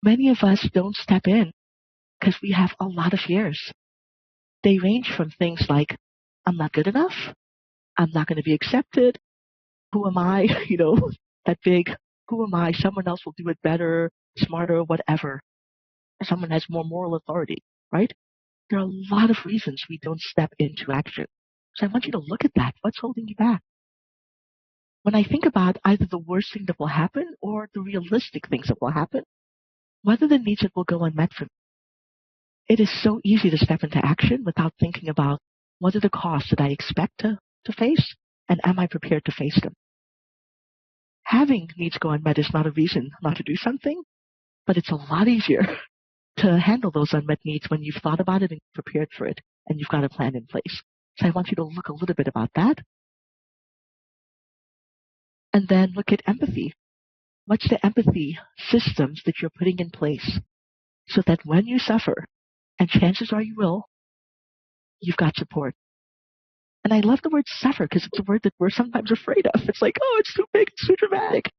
many of us don't step in because we have a lot of fears. They range from things like, I'm not good enough, I'm not going to be accepted, who am I, that big, who am I, someone else will do it better, smarter, whatever. Someone has more moral authority, right? There are a lot of reasons we don't step into action. So I want you to look at that. What's holding you back? When I think about either the worst thing that will happen or the realistic things that will happen, what are the needs that will go unmet for me? It is so easy to step into action without thinking about what are the costs that I expect to face, and am I prepared to face them? Having needs go unmet is not a reason not to do something, but it's a lot easier to handle those unmet needs when you've thought about it and prepared for it, and you've got a plan in place. So I want you to look a little bit about that. And then look at empathy. What's the empathy systems that you're putting in place so that when you suffer, and chances are you will, you've got support. And I love the word suffer because it's a word that we're sometimes afraid of. It's like, oh, it's too big, it's too dramatic.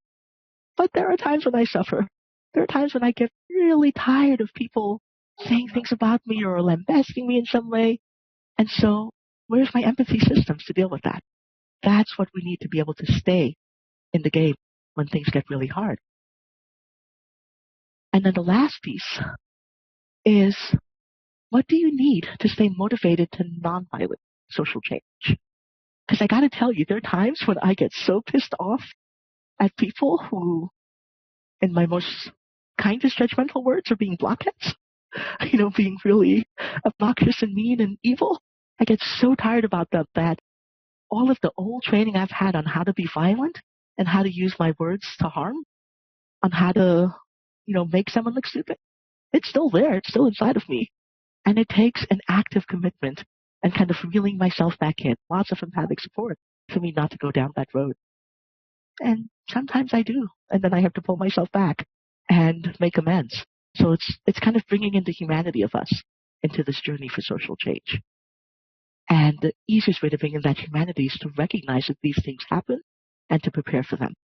But there are times when I suffer. There are times when I get really tired of people saying things about me or lambasting me in some way. And so where's my empathy systems to deal with that? That's what we need to be able to stay in the game when things get really hard. And then the last piece is, what do you need to stay motivated to nonviolent social change? Because I got to tell you, there are times when I get so pissed off at people who, in my most kindest judgmental words, are being blockheads, being really obnoxious and mean and evil. I get so tired about that all of the old training I've had on how to be violent and how to use my words to harm, on how to, make someone look stupid, it's still there. It's still inside of me. And it takes an active commitment and kind of reeling myself back in, lots of empathic support for me not to go down that road. And sometimes I do. And then I have to pull myself back and make amends. So it's kind of bringing in the humanity of us into this journey for social change. And the easiest way to bring in that humanity is to recognize that these things happen and to prepare for them.